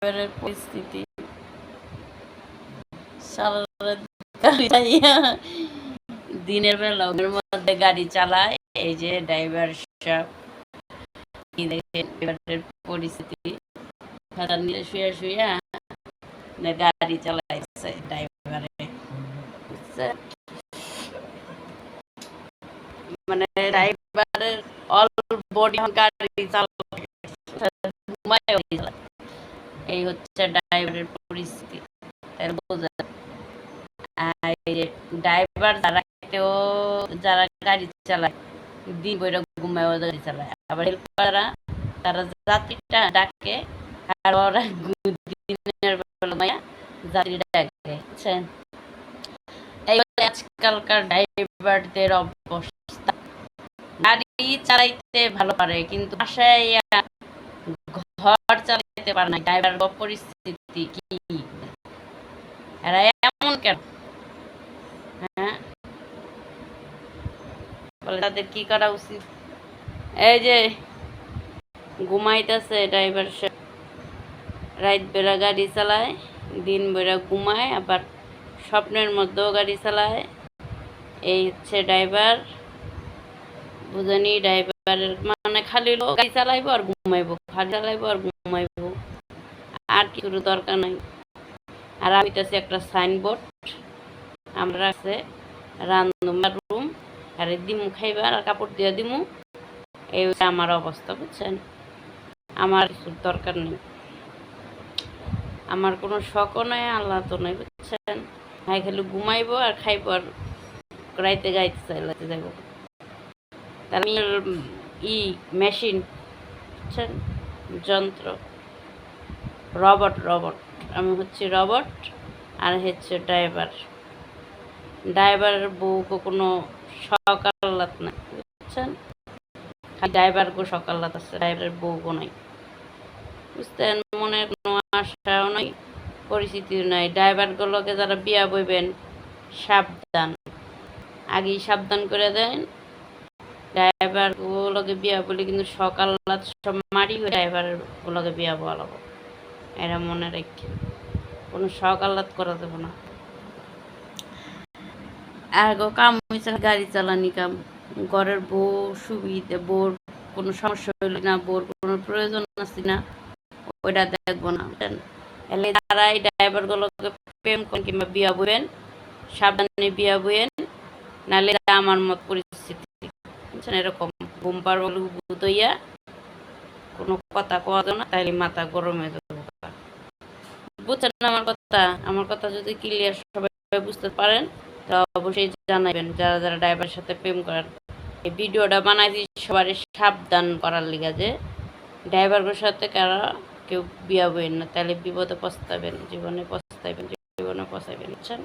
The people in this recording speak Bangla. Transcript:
ড্রাইভারের পরিস্থিতি সারা রাত গাড়ি চালাইয়া দিনের বেলা ওদের মধ্যে গাড়ি চালায়। এই যে ড্রাইভার সাহেব কি দেখেন ড্রাইভারের পরিস্থিতি, খাতা নিয়ে শুয়ে শুয়ে গাড়ি চালাইছে ড্রাইভারে, মানে ড্রাইভারের অল বডি গাড়ি চালায়, এই হচ্ছে ড্রাইভারের পরিস্থিতি। ড্রাইভার যারা গাড়ি চালায় দিন বইরা ঘুমায় গাড়ি চালায়, আবার হেল্পাররা তারা যাত্রীটা ডাকে আর ওরা দিনের বেলা যাত্রী ডাকে, বুঝছেন? এই আজকালকার ড্রাইভারদের অবস্থা। গাড়ি চালাইতে ভালো পারে কিন্তু বাসায় ঘর চালাইতে পারে না। ড্রাইভার পরিস্থিতি কি, এরা এমন কেন? হ্যাঁ, বলে তাদের কি করা উচিত? এই যে ঘুমাইতেছে ড্রাইভার, রাত বেড়া গাড়ি চালায়, দিন বেড়া ঘুমায়, আবার স্বপ্নের মধ্যেও গাড়ি চালায়। এই হচ্ছে ড্রাইভার, বুঝানি? ড্রাইভারের মানে খালি গাড়ি চালাইবো আর ঘুমাইবো, খালি চালাইবো আর ঘুমাইবো, আর কিছুর দরকার নাই। আর আমি কাছে একটা সাইনবোর্ড আমরা আছে রান্না রুম, আর দিমু খাইবার আর কাপড় দিয়ে দিমু। এই হচ্ছে আমার অবস্থা, বুঝছেন? আমার কিছুর দরকার নেই, আমার কোনো শখও নাই, আল্লাহ তো নাই, বুঝছেন? ভাই খালি ঘুমাইবো আর খাইবো আর রাইতে গাইতে চাইলাতে যাইব। আমি মেশিন, বুঝছেন? যন্ত্র, রবট। আমি হচ্ছে রবট আর হচ্ছে ড্রাইভার। ড্রাইভারের বউকে কোনো শখ আহ্লাদ নাই, বুঝছেন? ড্রাইভার গো শখ আহ্লাদ আছে, ড্রাইভারের বউকে নাই, বুঝতেন? মনের কোনো আশাও নাই, পরিস্থিতিও নাই। ড্রাইভার গুলোকে যারা বিয়া বইবেন সাবধান, আগেই সাবধান করে দেন। ড্রাইভার গুলোকে বিয়া বলে কিন্তু সকাল সব মারি হয়ে ড্রাইভারের গুলোকে বিয়া বলাবো, এরা মনে রেখে কোনো শখ আহ্লাদ করা যাবে না। আর কাম হয়েছে গাড়ি চালানি কাম, ঘরের বউ সুবিধা, বউর কোনো সমস্যা হইল না, বউর কোনো প্রয়োজন আছে না, ওইটা দেখবো না। এলে তারাই ড্রাইভার গুলোকে প্রেম করেন কিংবা বিয়া বইবেন, সাবধানে বিয়া বইয়েন, নাহলে আমার মত পরিস্থিতি, বুঝছেন? এরকম বুম্পার বলে ভূত হইয়া কোনো কথা কওয়া যায় না, তাইলে মাথা গরম হয়ে যাবে, বুঝছেন আমার কথা? আমার কথা যদি ক্লিয়ার সবাই বুঝতে পারেন তো অবশ্যই জানাবেন। যারা যারা ড্রাইভারের সাথে প্রেম করেন, এই ভিডিওটা বানাইছি সবার সাবধান করার লিগা যে ড্রাইভারের সাথে কারা কেউ বিয়া বইন না, তাহলে বিপদে পস্তাবেন, জীবনে পস্তাইবেন, বুঝছেন?